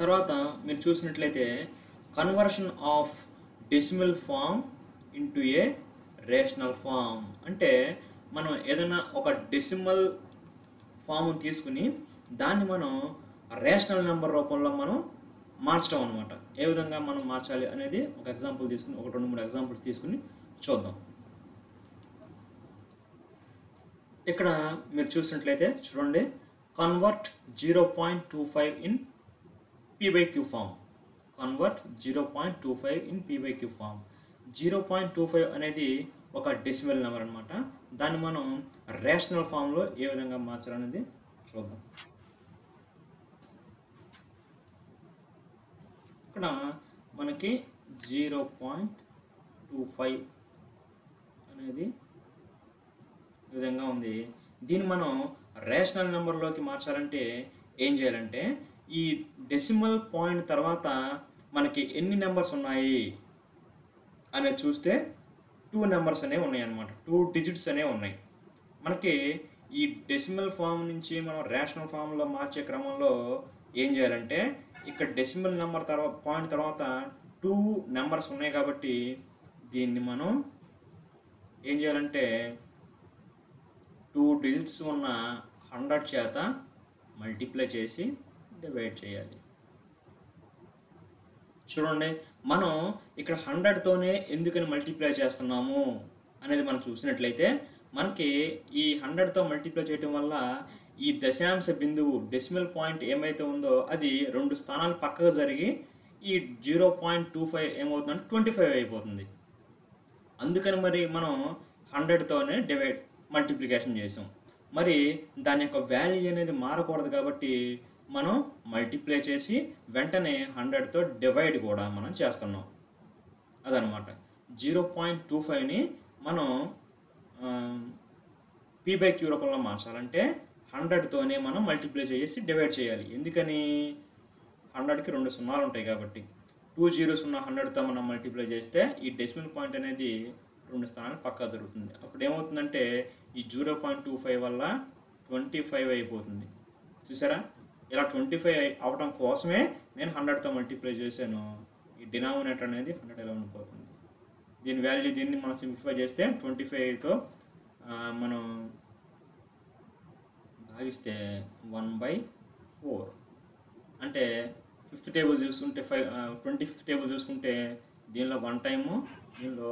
తర్వాత మీరు చూసినట్లయితే conversion of decimal form into a rational form అంటే మనం ఏదైనా ఒక డెసిమల్ ఫామ్ తీసుకుని దాన్ని మనం రేషనల్ నెంబర్ రూపంలో మనం మార్చడం అనమాట. ఏ విధంగా మనం మార్చాలి అనేది ఒక ఎగ్జాంపుల్ తీసుకుని ఒక 2-3 ఎగ్జాంపుల్స్ తీసుకుని చూద్దాం. ఇక్కడ మీరు చూసినట్లయితే చూడండి, convert 0.25 in p/q form. Convert 0.25 in p/q form. 0.25 అనేది ఒక డెసిమల్ నెంబర్ అనమాట. దాన్ని మనం రేషనల్ ఫామ్లో ఏ విధంగా మార్చాలనేది చూద్దాం. ఇక్కడ మనకి 0.25 అనేది ఈ విధంగా ఉంది. దీన్ని మనం రేషనల్ నెంబర్లోకి మార్చాలంటే ఏం చేయాలంటే ఈ డెసిమల్ పాయింట్ తర్వాత మనకి ఎన్ని నెంబర్స్ ఉన్నాయి అనేది చూస్తే 2 నెంబర్స్ అనేవి ఉన్నాయి అన్నమాట. 2 డిజిట్స్ అనేవి ఉన్నాయి. మనకి ఈ డెసిమల్ ఫామ్ నుంచి మనం రేషనల్ ఫామ్లో మార్చే క్రమంలో ఏం చేయాలంటే ఇక్కడ డెసిమల్ నెంబర్ తర్వాత పాయింట్ తర్వాత 2 నెంబర్స్ ఉన్నాయి కాబట్టి దీన్ని మనం ఏం చేయాలంటే 2 డిజిట్స్ ఉన్న 100 చేత మల్టిప్లై చేసి డివైడ్ చేయాలి. చూడండి, మనం ఇక్కడ 100తోనే ఎందుకని మల్టిప్లై చేస్తున్నాము అనేది మనం చూసినట్లయితే మనకి ఈ 100తో మల్టిప్లై చేయడం వల్ల ఈ దశాంశ బిందువు డెసిమల్ పాయింట్ ఏమైతే ఉందో అది 2 స్థానాలు పక్కకు జరిగి ఈ 0.25 ఏమవుతుందంటే 25 అయిపోతుంది. అందుకని మరి మనం 100తోనే మల్టిప్లికేషన్ చేసాం. మరి దాని యొక్క వాల్యూ అనేది మారకూడదు కాబట్టి మనం మల్టిప్లై చేసి వెంటనే 100తో డివైడ్ కూడా మనం చేస్తున్నాం. అదనమాట. 0.25ని మనం p/q రూపంలో మార్చాలంటే 100తోనే మనం మల్టిప్లై చేసి డివైడ్ చేయాలి. ఎందుకని 100కి 2 సున్నాలు ఉంటాయి కాబట్టి 2 zeros ఉన్న 100తో మనం మల్టిప్లై చేస్తే ఈ డెసిమల్ పాయింట్ అనేది 2 స్థానాలు పక్కా దొరుకుతుంది. అప్పుడు ఏమవుతుందంటే ఈ 0.25 వల్ల 25 అయిపోతుంది. చూసారా, ఇలా 25 అవడం కోసమే నేను 100తో మల్టిప్లై చేశాను. ఈ డినామినేటర్ అనేది 100 ఎలా ఉండిపోతుంది. దీని వాల్యూ దీన్ని మనం సింప్లిఫై చేస్తే 25తో మనం భాగిస్తే 1/4 అంటే 5th టేబుల్ చూసుకుంటే 25th టేబుల్ చూసుకుంటే దీనిలో 1 టైము, దీనిలో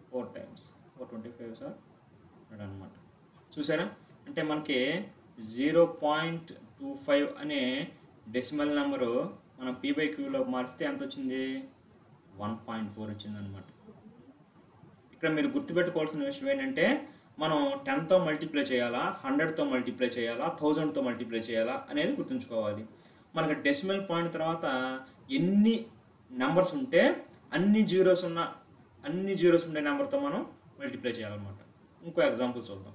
4 టైమ్స్ 425 సార్ అనమాట. చూసారా, అంటే మనకి 0.25 అనే డెసిమల్ నెంబరు మనం p/qలో మార్చితే ఎంత వచ్చింది? 1.4 వచ్చింది అనమాట. ఇక్కడ మీరు గుర్తుపెట్టుకోవాల్సిన విషయం ఏంటంటే మనం 10తో మల్టిప్లై చేయాలా, 100తో మల్టిప్లై చేయాలా, 1000తో మల్టిప్లై చేయాలా అనేది గుర్తుంచుకోవాలి. మనకి డెసిమల్ పాయింట్ తర్వాత ఎన్ని నెంబర్స్ ఉంటే అన్ని జీరోస్ ఉండే నెంబర్తో మనం మల్టిప్లై చేయాలన్నమాట. ఇంకో ఎగ్జాంపుల్ చూద్దాం.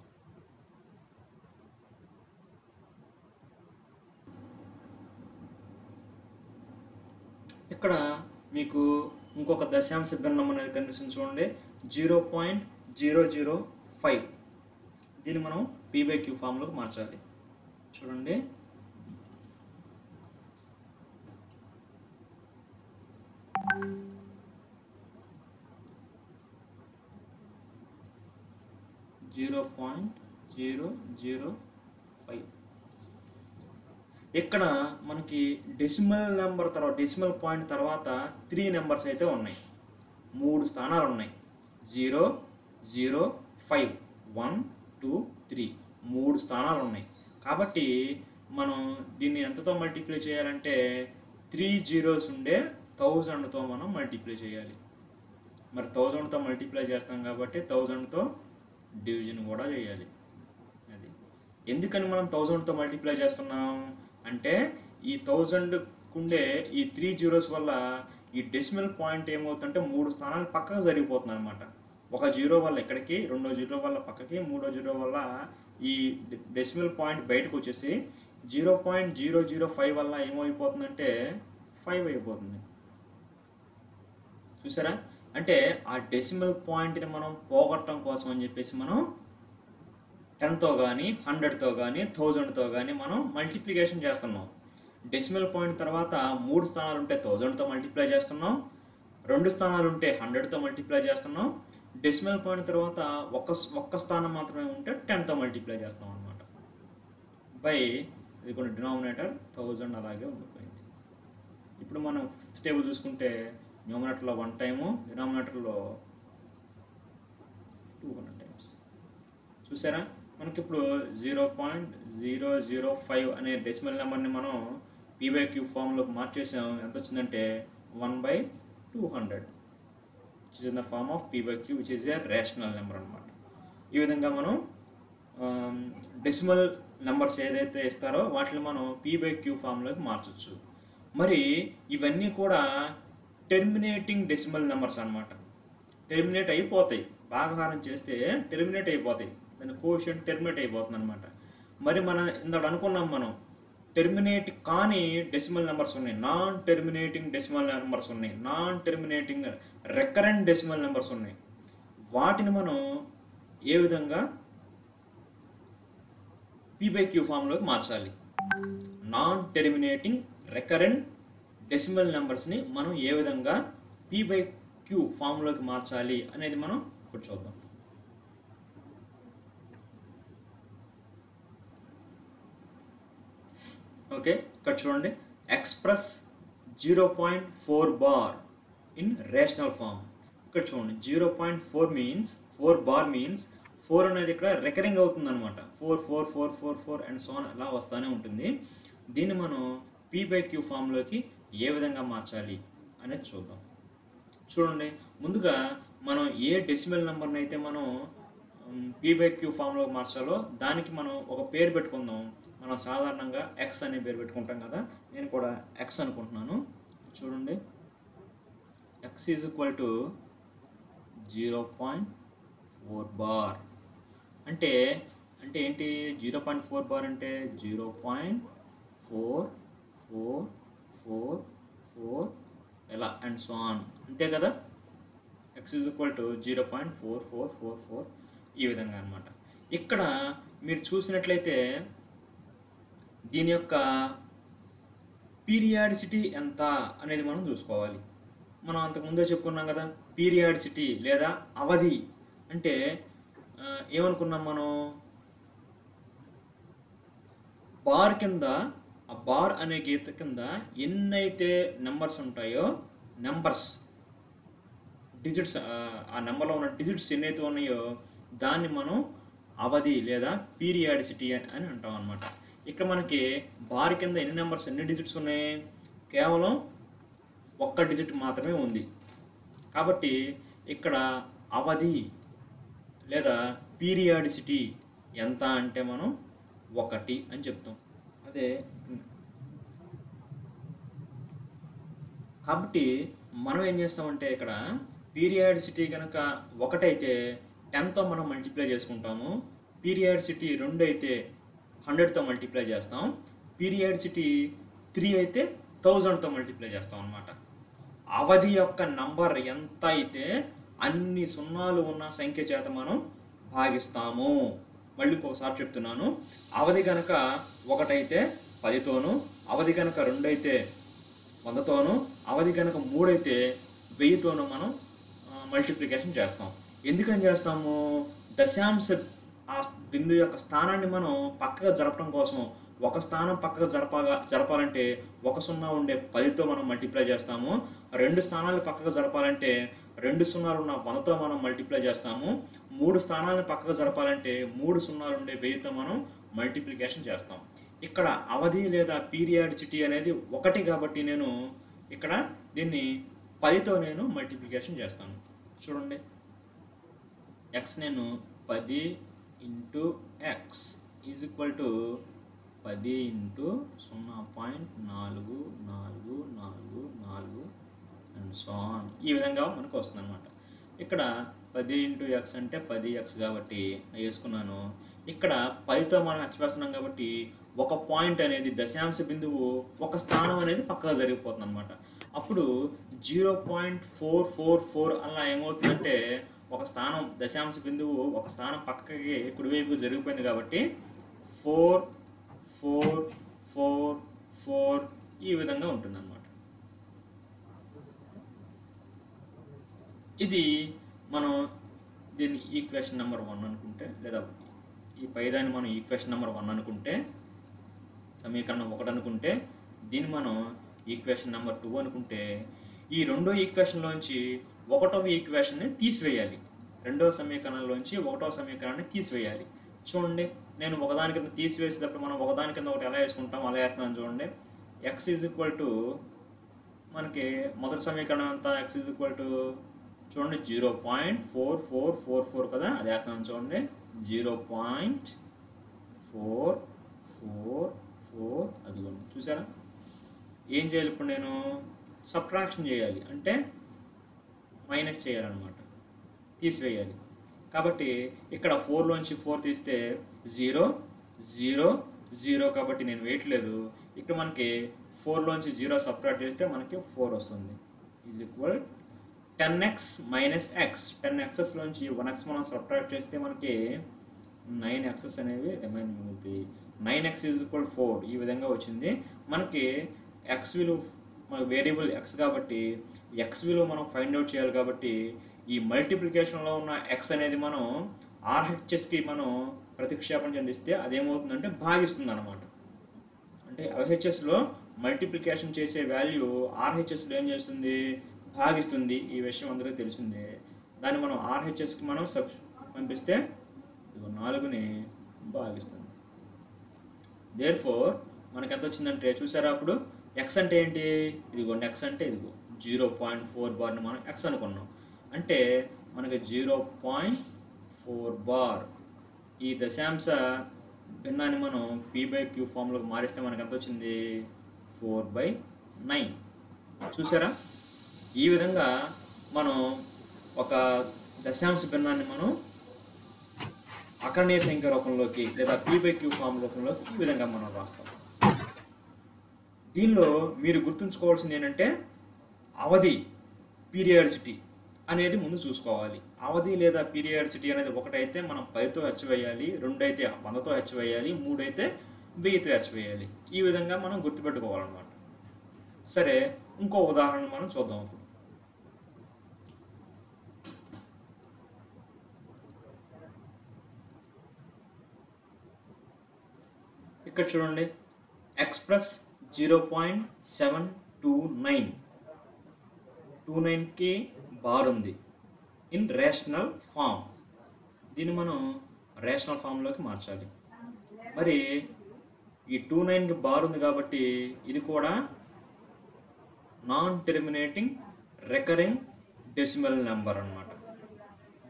ఇక్కడ మీకు ఇంకొక దశాంశ భిన్నం అనేది కనిపిస్తుంది. చూడండి, 0.005. దీన్ని మనం p/q ఫామ్లోకి మార్చాలి. చూడండి, ఇక్కడ మనకి డెసిమల్ పాయింట్ తర్వాత 3 నెంబర్స్ అయితే ఉన్నాయి. 3 స్థానాలు ఉన్నాయి. 0, 0, 5, 1, 2, 3 3 స్థానాలు ఉన్నాయి. కాబట్టి మనం దీన్ని ఎంతతో మల్టిప్లై చేయాలంటే 3 zeros ఉండే 1000తో మనం మల్టిప్లై చేయాలి. మరి 1000తో మల్టిప్లై చేస్తాం కాబట్టి 1000తో డివిజన్ కూడా చేయాలి. అది ఎందుకని మనం 1000తో మల్టిప్లై చేస్తున్నాం అంటే ఈ 1000 కుండే ఈ 3 zeros వల్ల ఈ డెసిమల్ పాయింట్ ఏమవుతుందంటే 3 స్థానాలు పక్కకు జరిగిపోతుంది అనమాట. ఒక 0 వల్ల ఎక్కడికి, 2వ 0 వల్ల పక్కకి, 3వ 0 వల్ల ఈ డెసిమల్ పాయింట్ బయటకు వచ్చేసి 0.005 వల్ల ఏమైపోతుందంటే 5 అయిపోతుంది. చూసారా, అంటే ఆ డెసిమల్ పాయింట్ని మనం పోగొట్టడం కోసం అని చెప్పేసి మనం 10తో కానీ 100తో కానీ 1000తో కానీ మనం మల్టిప్లికేషన్ చేస్తున్నాం. డెసిమల్ పాయింట్ తర్వాత 3 స్థానాలు ఉంటే 1000తో మల్టిప్లై చేస్తున్నాం, 2 స్థానాలు ఉంటే 100తో మల్టిప్లై చేస్తున్నాం, డెసిమల్ పాయింట్ తర్వాత ఒక్క స్థానం మాత్రమే ఉంటే 10తో మల్టిప్లై చేస్తాం అనమాట. బై ఇది కొన్ని డినామినేటర్ 1000 అలాగే ఉండిపోయింది. ఇప్పుడు మనం ఫిఫ్త్ టేబుల్ చూసుకుంటే న్యూమరేటర్లో 1 టైము, డినామినేటర్లో 200 టైమ్స్. చూసారా, మనకి ఇప్పుడు 0.005 అనే డెసిమల్ నెంబర్ని మనం p/q ఫామ్లోకి మార్చేసాం. ఎంత వచ్చిందంటే 1/200, which is in the form of p/q, which is a rational number అనమాట. ఈ విధంగా మనం డెసిమల్ నెంబర్స్ ఏదైతే ఇస్తారో వాటిని మనం p/q ఫామ్లోకి మార్చవచ్చు. మరి ఇవన్నీ కూడా టెర్మినేటింగ్ డెసిమల్ నెంబర్స్ అనమాట. టెర్మినేట్ అయిపోతాయి, భాగహారం చేస్తే టెర్మినేట్ అయిపోతాయి, దాని కోషియంట్ టెర్మినేట్ అయిపోతుంది అనమాట. మరి మనం ఇందాక అనుకున్నాం, మనం టెర్మినేట్ కాని డెసిమల్ నెంబర్స్ ఉన్నాయి, నాన్ టెర్మినేటింగ్ డెసిమల్ నెంబర్స్ ఉన్నాయి, non terminating recurrent decimal numbers ఉన్నాయి. వాటిని మనం ఏ విధంగా p/q ఫామ్లోకి మార్చాలి? నాన్ టెర్మినేటింగ్ రికరెంట్ డెసిమల్ నెంబర్స్ని మనం ఏ విధంగా p/q ఫామ్లోకి మార్చాలి అనేది మనం ఇప్పుడు చూద్దాం. ఓకే, ఇక్కడ చూడండి, express 0.4 bar in rational form. ఇక్కడ చూడండి 0.4 మీన్స్ 4 బార్ మీన్స్ 4 అనేది ఇక్కడ రికరింగ్ అవుతుంది అనమాట. 4 4 4 4 4 అండ్ సో ఆన్ అలా వస్తూనే ఉంటుంది. దీన్ని మనం p/q ఫామ్లోకి ఏ విధంగా మార్చాలి అనేది చూద్దాం. చూడండి, ముందుగా మనం ఏ డెసిమల్ నెంబర్ని అయితే మనం p/q ఫామ్లోకి మార్చాలో దానికి మనం ఒక పేరు పెట్టుకుందాం. మనం సాధారణంగా ఎక్స్ అనే పేరు పెట్టుకుంటాం కదా, నేను కూడా ఎక్స్ అనుకుంటున్నాను. చూడండి, X is equal to 0.4 bar. అంటే ఏంటి 0.4 బార్ అంటే 0.4444 ఎలా అండ్ సో ఆన్, అంతే కదా. ఎక్స్ ఈజ్ ఈక్వల్ టు 0.4444 ఈ విధంగా అనమాట. ఇక్కడ మీరు చూసినట్లయితే దీని యొక్క పీరియాడిసిటీ ఎంత అనేది మనం చూసుకోవాలి. మనం అంతకుముందే చెప్పుకున్నాం కదా, పీరియాడిసిటీ లేదా అవధి అంటే ఏమనుకున్నాం మనం, బార్ కింద, ఆ బార్ అనే గీత కింద ఎన్నైతే నెంబర్స్ ఉంటాయో, నెంబర్స్ డిజిట్స్, ఆ నెంబర్లో ఉన్న డిజిట్స్ ఎన్నైతే ఉన్నాయో దాన్ని మనం అవధి లేదా పీరియాడిసిటీ అని అంటాం అనమాట. ఇక్కడ మనకి బార్ కింద ఎన్ని డిజిట్స్ ఉన్నాయి, కేవలం 1 డిజిట్ మాత్రమే ఉంది. కాబట్టి ఇక్కడ అవధి లేదా పీరియాడిసిటీ ఎంత అంటే మనం 1 అని చెప్తాం. అదే కాబట్టి మనం ఏం చేస్తామంటే ఇక్కడ పీరియాడిసిటీ కనుక 1 అయితే 10తో మనం మల్టిప్లై చేసుకుంటాము, పీరియాడిసిటీ 2 అయితే 100తో మల్టిప్లై చేస్తాం, పీరియాడిసిటీ 3 అయితే 1000తో మల్టిప్లై చేస్తాం అనమాట. అవధి యొక్క నంబర్ ఎంత అయితే అన్ని సున్నాలు ఉన్న సంఖ్య చేత మనం భాగిస్తాము. మళ్ళీ ఇంకొకసారి చెప్తున్నాను, అవధి కనుక 1 అయితే 10తోను, అవధి కనుక 2 అయితే 100తోను, అవధి కనుక 3 అయితే 1000తోను మనం మల్టిప్లికేషన్ చేస్తాం. ఎందుకని చేస్తాము, దశాంశ ఆ బిందువు యొక్క స్థానాన్ని మనం పక్కగా జరపడం కోసం. ఒక స్థానం పక్కగా జరపాలంటే 1 సున్నా ఉండే 10తో మనం మల్టిప్లై చేస్తాము. 2 స్థానాలు పక్కగా జరపాలంటే 2 సున్నాలు ఉన్న 100తో మనం మల్టిప్లై చేస్తాము. 3 స్థానాలను పక్కగా జరపాలంటే 3 సున్నాలు ఉండే 1000తో మనం మల్టిప్లికేషన్ చేస్తాం. ఇక్కడ అవధి లేదా పీరియాడిసిటీ అనేది 1 కాబట్టి నేను ఇక్కడ దీన్ని 10తో నేను మల్టిప్లికేషన్ చేస్తాను. చూడండి, ఎక్స్ నేను 10 into X is equal to 10 into 0.4444 and so on ఈ విధంగా మనకు వస్తుంది అనమాట. ఇక్కడ 10 ఇంటూ ఎక్స్ అంటే 10x కాబట్టి వేసుకున్నాను. ఇక్కడ 10తో మనం ఎక్స్ప్రెస్ ఉన్నాం కాబట్టి ఒక పాయింట్ అనేది దశాంశ బిందువు ఒక స్థానం అనేది పక్కగా జరిగిపోతుంది అనమాట. అప్పుడు 0.444 అలా ఏమవుతుందంటే ఒక స్థానం దశాంశ బిందువు ఒక స్థానం పక్కకి కుడివైపు జరిగిపోయింది కాబట్టి 4 4 4 4 ఇది మనం దీన్ని ఈక్వేషన్ నెంబర్ 1 అనుకుంటే, లేదా ఈ పైదాన్ని మనం ఈక్వేషన్ నెంబర్ 1 అనుకుంటే, సమీకరణం 1 అనుకుంటే, దీన్ని మనం ఈక్వేషన్ నెంబర్ 2 అనుకుంటే, ఈ రెండో ఈక్వేషన్లోంచి ఒకటవ ఈక్వేషన్ని తీసివేయాలి. రెండవ సమీకరణంలోంచి ఒకటవ సమీకరణాన్ని తీసివేయాలి. చూడండి, నేను ఒకదాని కింద తీసివేసేటప్పుడు మనం ఒకదాని కింద ఒకటి ఎలా వేసుకుంటాం అలా వేస్తున్నాను. చూడండి, ఎక్స్ ఈజ్ ఈక్వల్ టు మనకి మొదటి సమీకరణం ఎంత, ఎక్స్ ఈజ్ ఈక్వల్ టు చూడండి 0.4444 కదా, అది వేస్తున్నాను. చూడండి 0.444 అది చూసారా. ఏం చేయాలి ఇప్పుడు, నేను సబ్ట్రాక్షన్ చేయాలి, అంటే మైనస్ చేయాలన్నమాట, తీసివేయాలి. కాబట్టి ఇక్కడ 4లోంచి 4 తీస్తే 0 0 0, కాబట్టి నేను వేయట్లేదు. ఇక్కడ మనకి 4లోంచి 0 సబ్ట్రాక్ట్ చేస్తే మనకి 4 వస్తుంది. Is equal 10x minus X. 10x's లోంచి 1x మనం సబ్ట్రాక్ట్ చేస్తే మనకి 9x's అనేవి రిమైనింగ్ మిగులుతాయి. 9x ఈజ్ ఈక్వల్ 4 ఈ విధంగా వచ్చింది. మనకి ఎక్స్ విలువ, మన వేరియబుల్ ఎక్స్ కాబట్టి ఎక్స్ విలువ మనం ఫైండ్ అవుట్ చేయాలి. కాబట్టి ఈ మల్టిప్లికేషన్లో ఉన్న ఎక్స్ అనేది మనం ఆర్హెచ్ఎస్కి మనం ప్రతిక్షేపణ చెందిస్తే అదేమవుతుందంటే భాగిస్తుంది అనమాట. అంటే ఎల్హెచ్ఎస్లో మల్టిప్లికేషన్ చేసే వాల్యూ ఆర్హెచ్ఎస్లో ఏం చేస్తుంది, భాగిస్తుంది. ఈ విషయం అందరికీ తెలిసిందే. దాన్ని మనం ఆర్హెచ్ఎస్కి మనం పంపిస్తే 4ని భాగిస్తుంది. దేర్ఫోర్ మనకి ఎంత వచ్చిందంటే చూసారా, అప్పుడు ఎక్స్ అంటే ఏంటి, ఇదిగోండి ఎక్స్ అంటే ఇదిగో 0.4 బార్ని మనం ఎక్స్ అనుకున్నాం. అంటే మనకి 0.4 బార్. ఈ దశాంశ భిన్నాన్ని మనం p/q ఫామ్లోకి మారిస్తే మనకి ఎంత వచ్చింది, 4/9. చూసారా, ఈ విధంగా మనం ఒక దశాంశ భిన్నాన్ని మనం అకర్ణీయ సంఖ్య రూపంలోకి లేదా p/q ఫామ్ రూపంలోకి ఈ విధంగా మనం రాస్తాం. దీనిలో మీరు గుర్తుంచుకోవాల్సింది ఏంటంటే అవధి, పీరియాడిసిటీ అనేది ముందు చూసుకోవాలి. అవధి లేదా పీరియాడిసిటీ అనేది 1 అయితే మనం 10తో హెచ్చవేయాలి, 2 అయితే 100తో హెచ్చవేయాలి, 3 అయితే 1000తో హెచ్చవేయాలి. ఈ విధంగా మనం గుర్తుపెట్టుకోవాలన్నమాట. సరే, ఇంకో ఉదాహరణ మనం చూద్దాం. ఇప్పుడు ఇక్కడ చూడండి, ఎక్స్ప్రెస్ 0.729 29కి బార్ ఉంది ఇన్ రేషనల్ ఫామ్. దీన్ని మనం రేషనల్ ఫామ్లోకి మార్చాలి. మరి ఈ 29కి బార్ ఉంది కాబట్టి ఇది కూడా non terminating recurring decimal number అన్నమాట.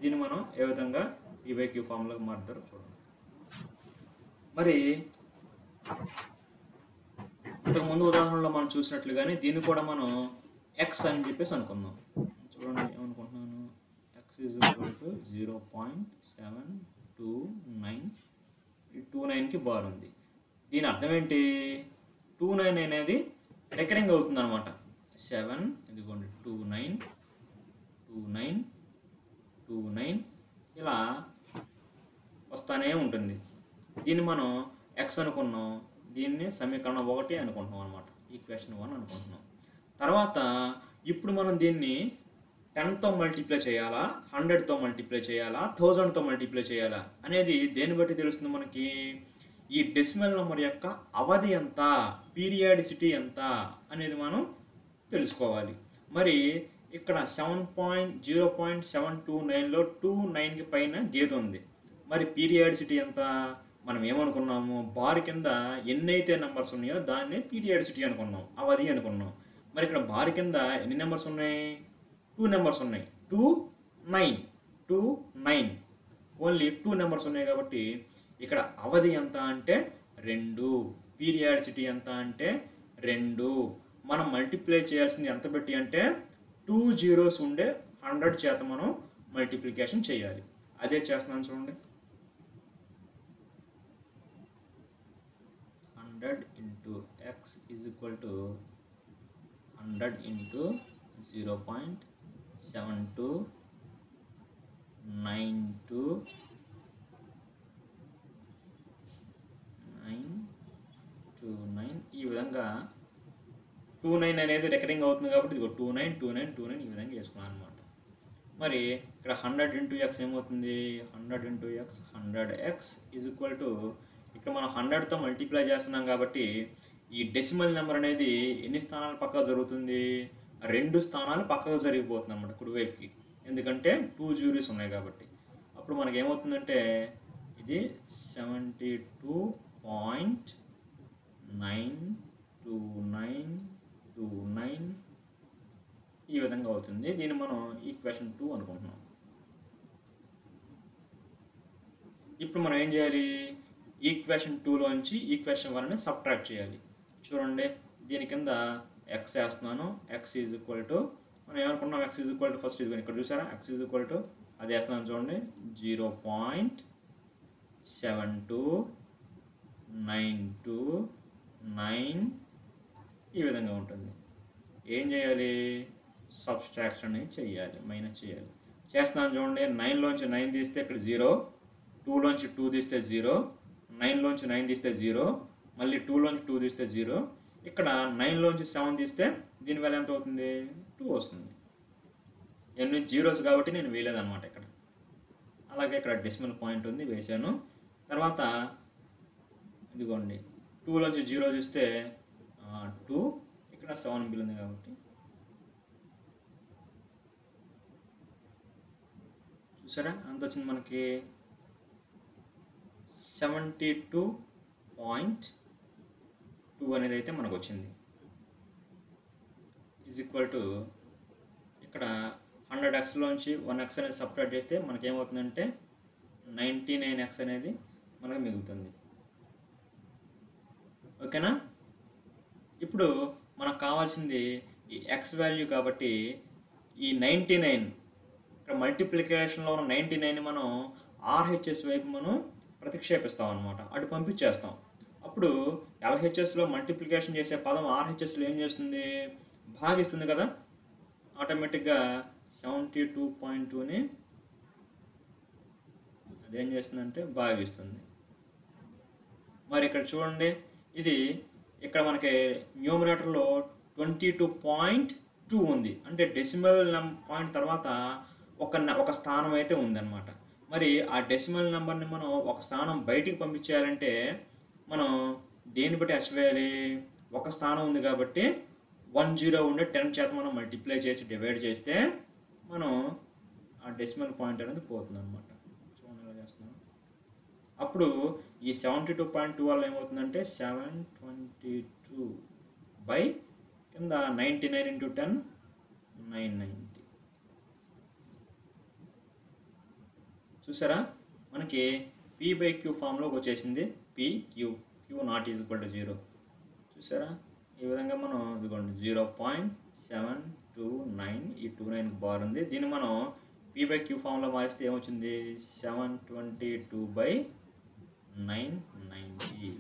దీన్ని మనం ఏ విధంగా p/q ఫామ్లోకి మారుతారో చూడండి. మరి ఇంతకుముందు ఉదాహరణలో మనం చూసినట్లుగానే దీన్ని కూడా మనం ఎక్స్ అని చెప్పేసి అనుకుందాం. చూడండి, ఏమనుకుంటున్నాను, ఎక్స్ ఈజ్ ఈక్వల్ టు 0.729. ఈ 29కి బార్ ఉంది. దీని అర్థం ఏంటి, 29 అనేది రికరింగ్ అవుతుంది అనమాట. 7 ఇదిగోండి 29 29 29 ఇలా వస్తానే ఉంటుంది. దీన్ని మనం ఎక్స్ అనుకున్నాం, దీన్ని సమీకరణం 1 అనుకుంటున్నాం అనమాట, ఈక్వేషన్ 1 అనుకుంటున్నాం. తర్వాత ఇప్పుడు మనం దీన్ని 10తో మల్టిప్లై చేయాలా, 100తో మల్టిప్లై చేయాలా, 1000తో మల్టిప్లై చేయాలా అనేది దేన్ని బట్టి తెలుస్తుంది మనకి, ఈ డెసిమల్ నెంబర్ యొక్క అవధి ఎంత, పీరియాడిసిటీ ఎంత అనేది మనం తెలుసుకోవాలి. మరి ఇక్కడ 0.729లో 29కి పైన గీత ఉంది. మరి పీరియాడిసిటీ ఎంత, మనం ఏమనుకున్నాము, బార్ కింద ఎన్నైతే నెంబర్స్ ఉన్నాయో దాన్ని పీరియాడిసిటీ అనుకున్నాం, అవధి అనుకున్నాం. మరి ఇక్కడ బార్ కింద ఎన్ని నెంబర్స్ ఉన్నాయి, 2 నెంబర్స్ ఉన్నాయి. 2 9 ఓన్లీ 2 నెంబర్స్ ఉన్నాయి. కాబట్టి ఇక్కడ అవధి ఎంత అంటే 2, పీరియాడిసిటీ ఎంత అంటే 2. మనం మల్టిప్లై చేయాల్సింది ఎంత పెట్టి అంటే 2 zeros ఉండే 100 చేత మనం మల్టిప్లికేషన్ చేయాలి. అదే చేస్తున్నాను చూడండి. 100 into x is equal to 100 into 0.72929 ఈ విధంగా 29 అనేది రికరింగ్ అవుతుంది కాబట్టి ఇదిగో 29 29 29 ఈ విధంగా వేసుకున్నాను అనమాట. మరి ఇక్కడ 100 ఇంటూ ఎక్స్ ఏమవుతుంది, 100 into X 100x is equal to, ఇక్కడ మనం 100తో మల్టిప్లై చేస్తున్నాం కాబట్టి ఈ డెసిమల్ నెంబర్ అనేది ఎన్ని స్థానాలు పక్కకు జరుగుతుంది, 2 స్థానాలు పక్కకు జరిగిపోతుంది అన్నమాట కుడివైపుకి, ఎందుకంటే 2 జీరోస్ ఉన్నాయి కాబట్టి. అప్పుడు మనకి ఏమవుతుందంటే ఇది 72.92929 ఈ విధంగా అవుతుంది. దీన్ని మనం ఈక్వేషన్ 2 అనుకుంటున్నాం. ఇప్పుడు మనం ఏం చేయాలి, ఈక్వేషన్ 2లోంచి ఈక్వేషన్ 1ని సబ్ట్రాక్ట్ చేయాలి. చూడండి, దీని కింద ఎక్స్ వేస్తున్నాను, ఎక్స్ ఈజ్ ఈక్వల్ టు, మనం ఏమనుకున్నాం, X is equal to first ఇది ఇక్కడ చూసారా, ఎక్స్ ఈజ్ ఈక్వల్ టు అది వేస్తున్నాను చూడండి 0.7292 ఈ విధంగా ఉంటుంది. ఏం చేయాలి, సబ్స్ట్రాక్షన్ చేయాలి, మైనస్ చేయాలి. చేస్తున్నాను చూడండి, 9లోంచి 9 తీస్తే ఇక్కడ 0, 2లోంచి 2 తీస్తే 0, 9లోంచి 9 తీస్తే 0, మళ్ళీ 2లోంచి 2 తీస్తే 0, ఇక్కడ 9లోంచి 7 తీస్తే దీని వాల్యూ ఎంత అవుతుంది, 2 వస్తుంది. ఎన్ని జీరోస్ కాబట్టి నేను వేయలేదన్నమాట ఇక్కడ. అలాగే ఇక్కడ డెసిమల్ పాయింట్ ఉంది, వేసాను. తర్వాత ఇదిగోండి 2లోంచి 0 చూస్తే 2, ఇక్కడ 7 మిగిలింది కాబట్టి చూసారా అంత వచ్చింది మనకి 72.2 అనేది అయితే మనకు వచ్చింది. ఈజ్ ఈక్వల్ టు ఇక్కడ 100xలోంచి 1x అనేది సపరేట్ చేస్తే మనకి ఏమవుతుందంటే 99x అనేది మనకు మిగులుతుంది. ఓకేనా. ఇప్పుడు మనకు కావాల్సింది ఈ x వాల్యూ కాబట్టి ఈ 99 ఇక్కడ మల్టిప్లికేషన్లో ఉన్న 99ని మనం RHS వైపు మనం ప్రతిక్షేపిస్తాం అనమాట, అటు పంపించేస్తాం. అప్పుడు LHSలో మల్టిప్లికేషన్ చేసే పదం RHSలో ఏం చేస్తుంది, భాగిస్తుంది కదా, ఆటోమేటిక్గా 72.2ని అదేం చేస్తుందంటే భాగిస్తుంది. మరి ఇక్కడ చూడండి, ఇది ఇక్కడ మనకి న్యూమరేటర్లో 22.2 ఉంది, అంటే డెసిమల్ పాయింట్ తర్వాత ఒక స్థానం అయితే ఉందన్నమాట. మరి ఆ డెసిమల్ నెంబర్ని మనం ఒక స్థానం బయటికి పంపించేయాలంటే మనం దేన్ని బట్టి అచ్చివేయాలి, ఒక స్థానం ఉంది కాబట్టి 10 ఉండే 10 చేత మనం మల్టిప్లై చేసి డివైడ్ చేస్తే మనం ఆ డెసిమల్ పాయింట్ అనేది పోతుంది అనమాట. చూడండి ఎలా చేస్తున్నాం. అప్పుడు ఈ 72.2 వల్ల ఏమవుతుందంటే 722 బై కింద 99 ఇంటూ 10 990. చూసారా మనకి p/q ఫామ్లోకి వచ్చేసింది, pq q not is equal to 0. చూసారా ఈ విధంగా మనం ఇదిగోండి 0.729 ఈ 29 బార్ ఉంది, దీన్ని మనం p/q ఫామ్లో మారిస్తే ఏమొచ్చింది 722/990.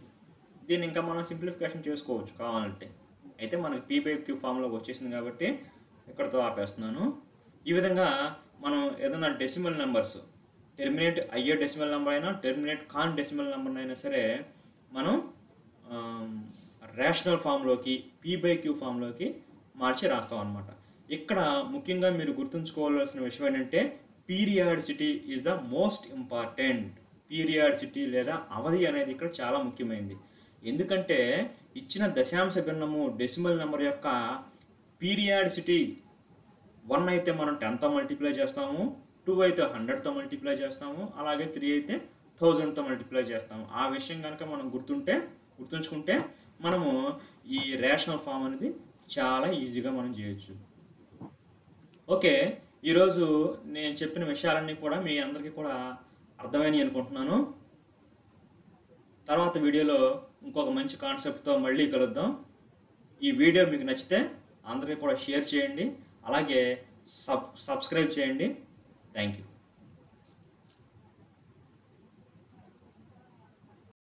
దీన్ని ఇంకా మనం సింప్లిఫికేషన్ చేసుకోవచ్చు కావాలంటే. అయితే మనకి p/q ఫామ్లోకి వచ్చేసింది కాబట్టి ఇక్కడతో ఆపేస్తున్నాను. ఈ విధంగా మనం ఏదైనా డెసిమల్ నెంబర్స్ టెర్మినేట్ అయ్యే డెసిమల్ నెంబర్ అయినా టెర్మినేట్ కాన్ డెసిమల్ నెంబర్ అయినా సరే మనం రేషనల్ ఫామ్లోకి p/q ఫామ్లోకి మార్చి రాస్తాం అనమాట. ఇక్కడ ముఖ్యంగా మీరు గుర్తుంచుకోవాల్సిన విషయం ఏంటంటే periodicity is the most important. Periodicity లేదా అవధి అనేది ఇక్కడ చాలా ముఖ్యమైనది. ఎందుకంటే ఇచ్చిన దశాంశ భిన్నము డెసిమల్ నెంబర్ యొక్క పీరియాడిసిటీ 1 అయితే మనం 10తో మల్టిప్లై చేస్తాము, 2 అయితే 100తో మల్టిప్లై చేస్తాము, అలాగే 3 అయితే 1000తో మల్టిప్లై చేస్తాము. ఆ విషయం కనుక మనం గుర్తుంచుకుంటే మనము ఈ రేషనల్ ఫామ్ అనేది చాలా ఈజీగా మనం చేయొచ్చు. ఓకే, ఈరోజు నేను చెప్పిన విషయాలన్నీ కూడా మీ అందరికీ కూడా అర్థమైనవి అనుకుంటున్నాను. తర్వాత వీడియోలో ఇంకొక మంచి కాన్సెప్ట్తో మళ్ళీ కలుద్దాం. ఈ వీడియో మీకు నచ్చితే అందరికీ కూడా షేర్ చేయండి, అలాగే సబ్స్క్రైబ్ చేయండి. Thank you.